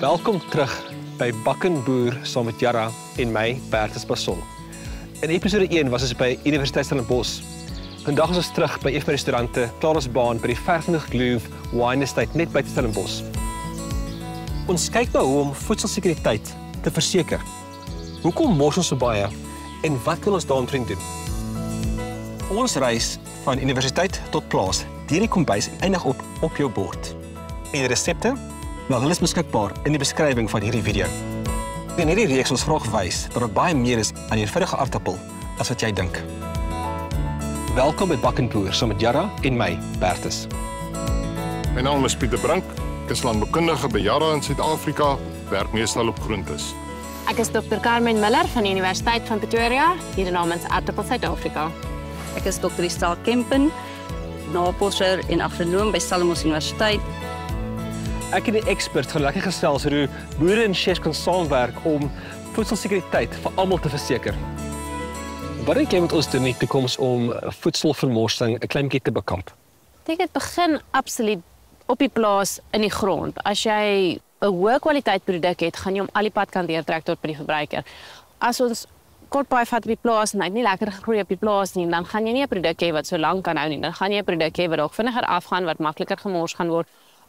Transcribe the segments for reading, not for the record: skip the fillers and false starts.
Welkom terug by Bakkenboer saam met Jara en my, Bertus Basson. In episode 1 was ons by Universiteit Stellenbosch. Vandag is ons terug by een van die restaurante, klaar ons baan by die Vergenoeg Louvre Wine Estate net buite Stellenbosch. Ons kyk na hoe om voedselsekuriteit te verseker. Hoekom mors ons so baie en wat kan ons daaromtrent doen? Ons reis van universiteit tot plaas, deur die kombuis en eindig op jou bord. En die resepte? Wel, hulle is beskikbaar in die beskrywing van hierdie video. In hierdie reeks ons vraag wys dat daar baie meer is aan die eenvoudige aardappel as wat jy dink. Welkom by Bakkenboer saam met Jara en my, Bertus. My naam is Pieter Brink. Ek is landboukundige by Jara in Suid-Afrika, werk meestal op groentes. Ek is Dr. Carmen Miller van die Universiteit van Pretoria, hier namens Aardappel Suid-Afrika. Ek is Dr. Estelle Kempen, navorser en agronoom by Stellenbosch Universiteit. Ek en die expert gaan lekker gesels oor hoe boere en chefs kan saamwerk om voedselsekuriteit vir almal te verseker. Wat dink jy moet ons doen in die toekoms om voedselvermorsing 'n klein bietjie te bekamp? Ek dink dit begin absoluut op die plaas in die grond. As jy 'n hoë kwaliteit produk het, gaan jy hom al die pad kan deurtrek tot by die verbruiker. As ons kortpaai vat op die plaas en hy het nie lekker gegroei op die plaas nie, dan gaan jy nie 'n produk hê wat so lank kan hou nie. Dan gaan jy 'n produk hê wat dalk vinniger afgaan, wat makliker gemors gaan word,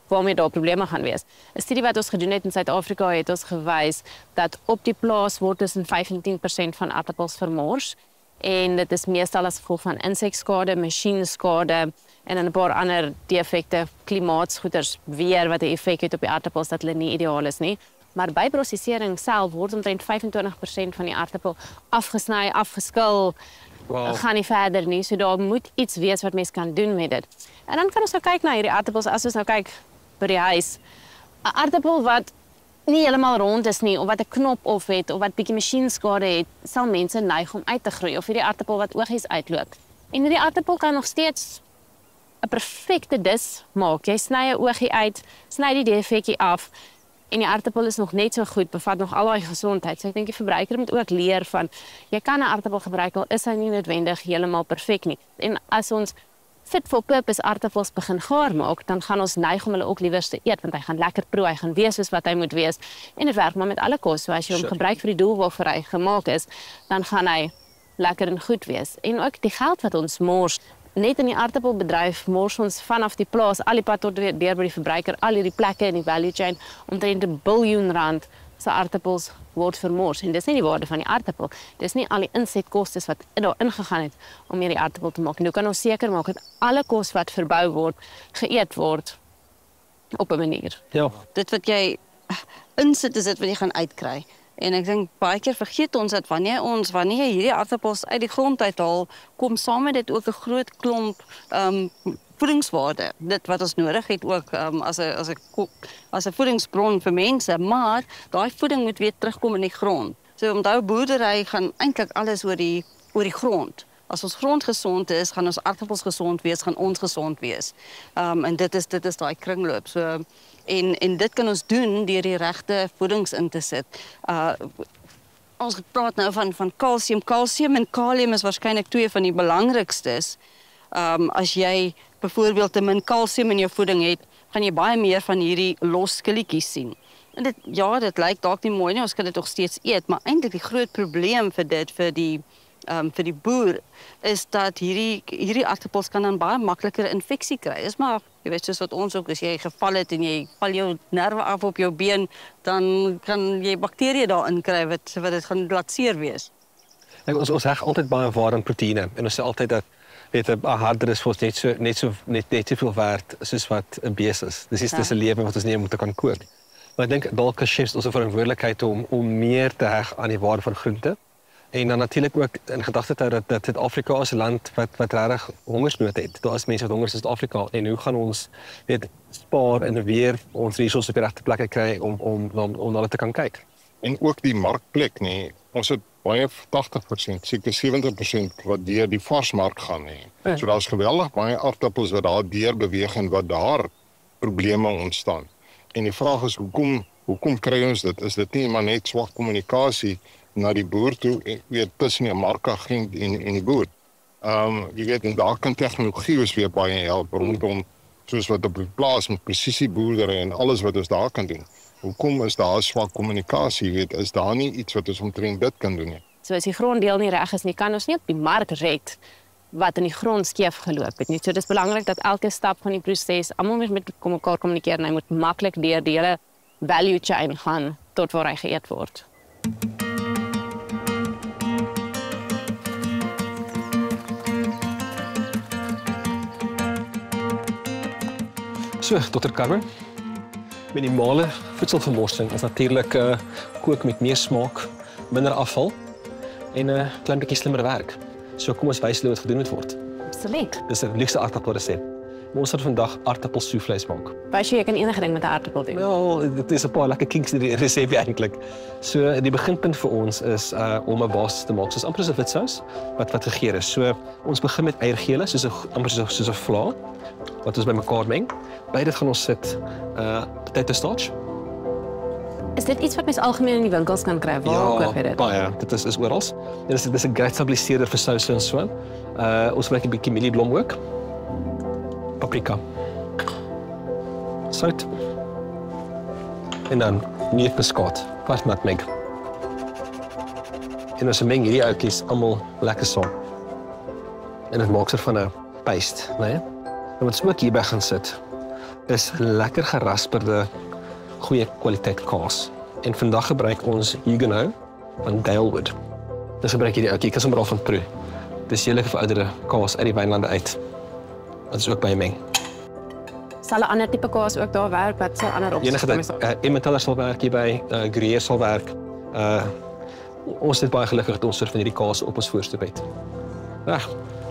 waarmee daar probleme gaan wees. 'n Studie wat ons gedoen het in Suid-Afrika het ons gewys dat op die plaas word tussen 5 en 10% van aardappels vermors. En dit is meestal as gevolg van insekskade, masjienskade en 'n paar ander defekte, klimaatsgoeders weer wat 'n effek het op die aardappels dat hulle nie ideaal is nie. Maar by prosesering self word omtrent 25% van die aardappel afgesny, afgeskil. Wow. Gaan nie verder nie, so daar moet iets wees wat mens kan doen met dit. En dan kan ons nou kyk na hierdie aardappels, as ons nou kyk by die huis. 'n Aardappel wat nie heeltemal rond is nie, of wat 'n knop of het, of wat bietjie masjienskade het, sal mense neig om uit te groei, of hierdie aardappel wat oogies uitloop. En hierdie aardappel kan nog steeds 'n perfekte dis maak. Jy sny 'n oogie uit, sny die defekkie af, en die aardappel is nog net so goed, bevat nog al daai gesondheid. So ek dink die verbruiker moet ook leer van, jy kan 'n aardappel gebruik, al is hy nie noodwendig heeltemal perfek nie. En as ons fit for purpose aardappels begin gaar maak, dan gaan ons neig om hulle ook liewers te eet, want hy gaan lekker proe, hy gaan wees soos wat hy moet wees. En dit werk maar met alle kos, so as jy hom gebruik vir die doel waarvoor hy gemaak is, dan gaan hy lekker en goed wees. En ook die geld wat ons mors, net in die aardappelbedryf mors ons vanaf die plaas al die pad tot deur by die verbruiker, al hierdie plekke in die value chain, omtrent R1 biljoen se aardappels word vermors. En dis nie die waarde van die aardappel, dis nie al die insetkostes wat daar ingegaan het om hierdie aardappel te maak. Nou kan ons seker maak dat alle kos wat verbou word, geëet word op 'n manier. Ja. Dit wat jy insit is dit wat jy gaan uitkry. En ek dink baie keer vergeet ons dat wanneer jy hierdie aardappels uit die grond uithaal, kom saam met dit ook 'n groot klomp voedingswaarde. Dit wat ons nodig het ook as 'n voedingsbron vir mense, maar daai voeding moet weer terugkom in die grond. So onthou, boerdery gaan eintlik alles oor die grond. As ons grond gesond is, gaan ons aardappels gesond wees, gaan ons gesond wees. En dit is daai kringloop. So en dit kan ons doen deur die regte voedings in te sit. Ons praat nou van kalsium. Kalsium en kalium is waarskynlik twee van die belangrikstes. As jy byvoorbeeld te min kalsium in jou voeding het, gaan jy baie meer van hierdie los skilletjies sien. En dit lyk dalk nie mooi nie, ons kan dit nog steeds eet, maar eintlik die groot probleem vir die boer is dat hierdie aardappels kan dan baie makliker infeksie kry. Dis maar, jy weet, soos wat ons ook, as jy geval het en jy val jou nerve af op jou been, dan kan jy bakterieë daarin kry wat dit gaan laat seer wees. Ons heg altyd baie waarde aan proteïene en ons sê altyd dat 'n harder is vir ons net soveel werd soos wat 'n bees is. Dis 'n lewe wat ons nie moet kan koop. Maar ek dink dalk as chefs ons 'n verantwoordelikheid om meer te heg aan die waarde van groente. En dan natuurlik ook in gedagte te hou dat Suid-Afrika as 'n land wat regtig hongersnood het. Daar is mense wat honger is in Suid-Afrika en hoe gaan ons spaar en weer ons resources op die regte plekke kry om na dit te kan kyk. En ook die markplek, nee. Ons het baie 80%, seker 70% wat deur die varsmark gaan nie. So daar's geweldig baie aardappels wat daar deur beweeg en wat daar probleme ontstaan. En die vraag is hoekom kry ons dit? Is dit nie maar net swak kommunikasie na die boer toe, weet tussen die markagent en die boer? Jy weet, en daar kan tegnologie ons weer baie help rondom soos wat op die plaas met presisieboerdery en alles wat ons daar kan doen. Hoekom is daar swak kommunikasie? Weet, is daar nie iets wat ons omtrent dit kan doen nie? So as die gronddeel nie reg is nie, kan ons nie op die mark red wat in die grond skeef geloop het nie. So dis belangrik dat elke stap van die proses almal met mekaar kommunikeer en hy moet maklik deur die hele value chain gaan tot waar hy geëet word. So, Dr. Carmen, minimale voedselvermorsing is natuurlik kook met meer smaak, minder afval en 'n klein bietjie slimmer werk. So kom ons wys hulle wat gedoen moet word. Absoluut. Dis 'n luukse aardappelresep. Ons gaan vandag aardappelsoevleis maak. Wys jy kan enige ding met 'n aardappel doen. Wel, dit is 'n paar lekker kinks in die resep eintlik. So die beginpunt vir ons is om 'n basis te maak soos amper soos 'n witsous wat gegeur is. So ons begin met eiergele soos 'n amper soos 'n vla wat ons bymekaar meng. By dit gaan ons sit potato starch. Is dit iets wat mens algemeen in die winkels kan kry? Waar koop jy dit? Baie. Dit is oral. Dit is 'n great stabiliseerder vir souse en so. Ons gebruik 'n bietjie mielieblom ook. Paprika. Sout. En dan neutmuskaat, kwart nutmeg. En ons meng hierdie outjies almal lekker saam. En dit maak van 'n paste, né? En wat ons ook hierby gaan sit, is lekker gerasperde, goeie kwaliteit kaas. En vandag gebruik ons Huguenot van Dalewood. Dis gebruik hierdie outjie, ek kan sommer al van proe. Dis heerlike verouderde kaas uit die wynlande uit. Wat is ook by meng. Sal 'n ander tipe kaas ook daar werk? Wat sal ander opsies? Enige ding, Emmentaler sal werk hierby, Gruyère sal werk. Ons het baie gelukkig dat ons soort van hierdie kaas op ons voorstoep het. Reg,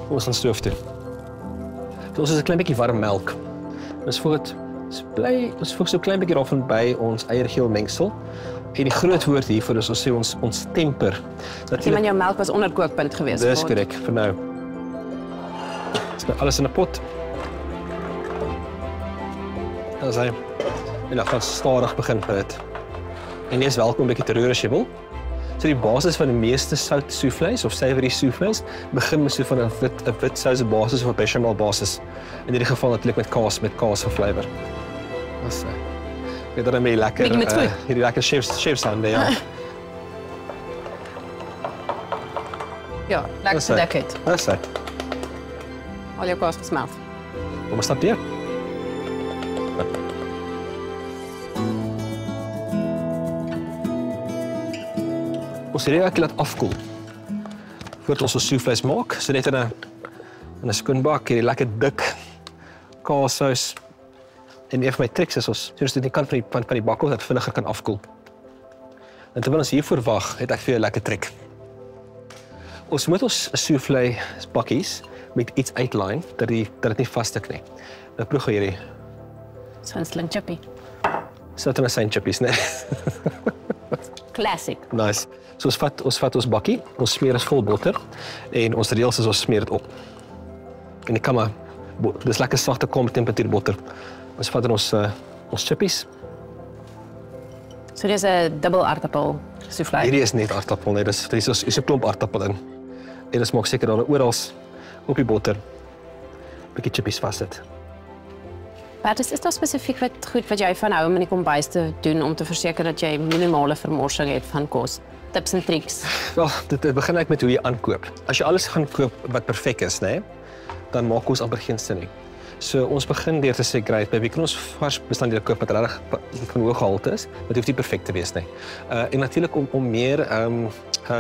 ons gaan stoof toe. Ons is 'n klein bietjie warm melk. Ons voeg so 'n klein bietjie daarvan by ons eiergeel mengsel. En die groot woord hiervoor is ons sê ons temper. Natuurlik, jou melk was onder kookpunt gewees. Dis korrek, vir nou. Alles in 'n pot. Dan sê en dan gaan stadig begin met dit. En jy is welkom 'n bietjie te roer as jy wil. So die basis van die meeste sout soevleis of savory soevleis begin met so van 'n wit souse basis of 'n bechamel basis. In hierdie geval natuurlik met kaas vir flavour. Dis dit dan mee lekker hierdie lekker chefs hande, ja. Ja, lekker gedek het. Dis dit. Al jou kaas gesmelt. Kom ons stap hier. Ons het dit laat afkoel. Voordat ons ons soevleis maak, so net in 'n skoonbak hierdie lekker dik kaassous. En een van my triks is ons soos dit nie kan van die bakkel dat vinniger kan afkoel. En terwyl ons hiervoor wag, het ek vir jou 'n lekker trick. Ons moet ons soevlei bakkies met iets uitlyn dat dit nie vasstik nie. Nou proe hierdie. So 'n sling chippy. Sout en 'n syn chippies, né? Classic. Nice. So ons vat ons bakkie, ons smeer dit vol botter en ons reëls is ons smeer dit op. En die kamma, dis lekker sagte kamertemperatuur botter. Ons vat ons chippies. So dis 'n dubbel aardappel soevlei. Hierdie is net aardappel, nee, dis 'n klomp aardappel in. En ons maak seker daar oral op die botter 'n bietjie chippies vassit. Wat is daar spesifiek wat jy van hou om in die kombuis te doen om te verseker dat jy minimale vermorsing het van kos? Tips en triks. Wel, dit begin eigenlijk met hoe jy aankoop. As jy alles gaan koop wat perfek is, né, dan maak ons amper geen sin nie. So ons begin deur te sê, great, baby, kan ons vars bestanddele koop wat regtig van hoë gehalte is, maar dit hoef nie perfek te wees nie. En natuurlik om meer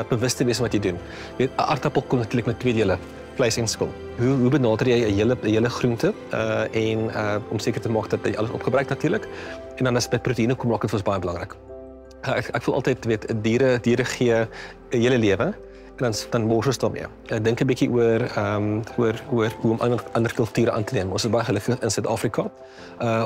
bewus te wees van wat jy doen. Jy weet, 'n aardappel kom natuurlik met twee dele, vleis en skil. Hoe benader jy 'n hele groente om seker te maak dat jy alles opgebruik natuurlik. En dan as by proteïene kom raak dit vir ons baie belangrik. Ek voel altyd weet diere gee 'n hele lewe en dan mors ons daarmee. Ek dink 'n bietjie oor hoe om ander kulture aan te neem. Ons is baie gelukkig in Suid-Afrika.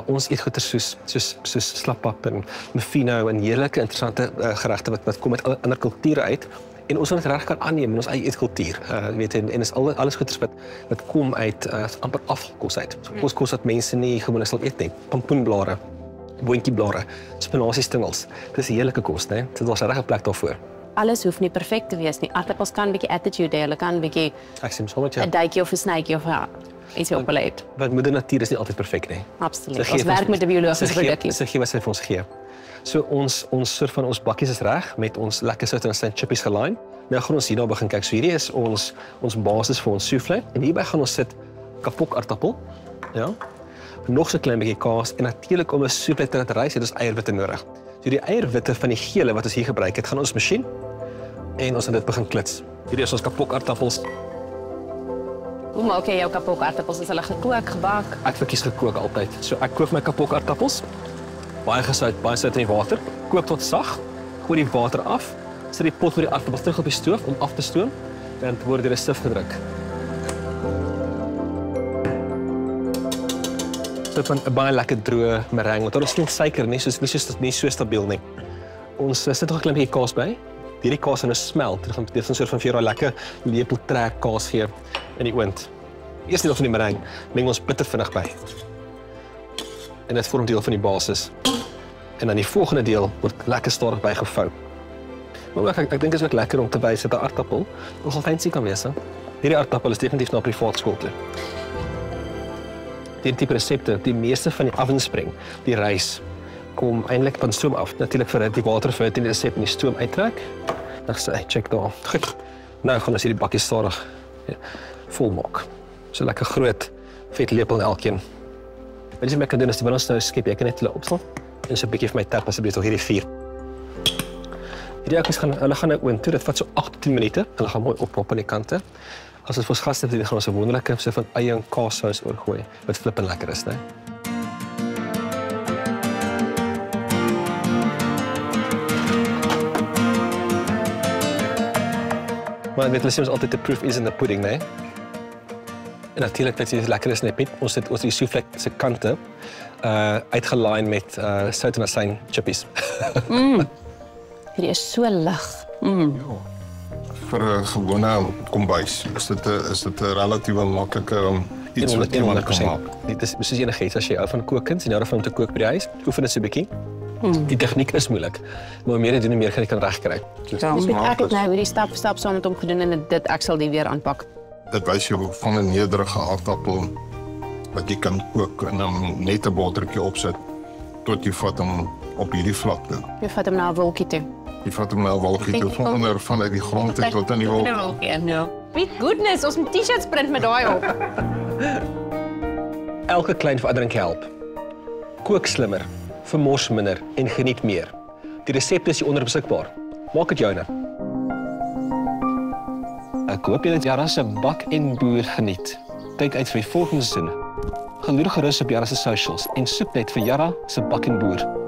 Ons eet goeie soos slappap en mofino en heerlike interessante geregte wat kom uit ander kulture uit. En ons moet dit reg kan aanneem in ons eie eetkultuur. Weet en is alles goeders wat kom uit amper afvalkos uit. So kos wat mense nie gewoonlik sal eet nie. Pompoenblare, boontjieblare, spinasiestingels. Dis 'n heerlike kos, né? Dit was 'n regte plek daarvoor. alles hoef nie perfek te wees nie. Aardappels kan 'n bietjie attitude hê, hulle kan 'n bietjie Ek sien sommer jy. 'n duikie of 'n snytjie of iets op 'n leed. Want moeder natuur is nie altyd perfek nie. Absoluut. Ons werk met 'n biologiese produkkie. Sy gee wat sy vir ons gee. So ons soort van ons bakkies is reg met ons lekker sout en sand chippies gelyn. Nou gaan ons hierna begin kyk. So hierdie is ons basis vir ons soufflé en hierby gaan ons sit kapok aardappel. Ja. Nog so 'n klein bietjie kaas en natuurlik om 'n soufflé te laat rys, het ons eierwitte nodig. So die eierwitte van die gele wat ons hier gebruik het, gaan ons masjien en ons gaan dit begin klits. Hierdie is ons kapok aardappels. Hoe maak jy jou kapok aardappels? Is hulle gekook, gebak? Ek verkies gekook altyd. So ek kook my kapok aardappels. Baie sout in die water. Kook tot sag. Gooi die water af. Sit die pot met die aardappels terug op die stoof om af te stoom. Dan word deur 'n sif gedruk. Dit is 'n baie lekker droë meringue. Want daar is geen suiker nie, so dit is nie so stabiel nie. Ons sit nog 'n klein bietjie kaas by. Hierdie kaas gaan smelt. Dit gaan 'n soort van vir jou daai lekker lepel trek kaas gee in die oond. Eers deel van die meringue meng ons bitter vinnig by. En dit vorm deel van die basis. En dan die volgende deel word lekker stadig bygevou. Maar ek dink dit is ook lekker om te wys dat 'n aardappel nogal fancy kan wees, hè. Hierdie aardappel is definitief na privaat skool toe. Die tipe resepte, die meeste van die avondspring, die rys kom eintlik van stoom af. Natuurlik vir die water vir die resep in die stoom uittrek. Dan sê ek check daar. Goed. Nou gaan ons hierdie bakkie stadig volmaak. So lekker groot vetlepel in elkeen. Wat jy kan doen is wanneer ons nou skep, jy kan net hulle opstel en so 'n bietjie vir my tap asseblief tot hierdie 4. Hierdie akkies gaan nou oond toe. Dit vat so 8 tot 10 minute. Hulle gaan mooi oppop aan die kante. As ons vir ons gaste het, gaan ons 'n wonderlike so van eie en kaassous oorgooi wat flippend lekker is, né? Maar weet hulle sê ons altyd the proof is in the pudding, né? En natuurlik weet jy dis lekker is net met ons het die soufflé se kante uitgelyn met sout en asyn chippies. Hierdie is so lig. Vir 'n gewone kombuis is dit 'n relatief maklike iets wat jy kan maak. Dit is soos enigiets as jy hou van kookkuns en jy hou van om te kook by die huis, oefen dit so 'n bietjie. Die tegniek is moeilik, maar hoe meer jy doen, hoe meer gaan jy kan regkry. Ek het nou hierdie stap vir stap saam met hom gedoen en dit ek sal die weer aanpak. Dit wys jou van 'n nederige aardappel wat jy kan kook en dan net 'n bottertjie opsit tot jy vat hom op hierdie vlakte. Jy vat hom na 'n wolkie toe. Jy vat hom na 'n wolkie toe onder vanuit die grond tot in die wolkie. My goodness, ons moet T-shirts print met daai op. Elke klein verandering help. Kook slimmer, vermors minder en geniet meer. Die resepte is hier onder beskikbaar. Maak dit joune. Ek hoop julle het Jara se bak en boer geniet. Kyk uit vir die volgende seisoen. Gaan loer gerus op Jara se socials en soek net vir Jara se bak en boer.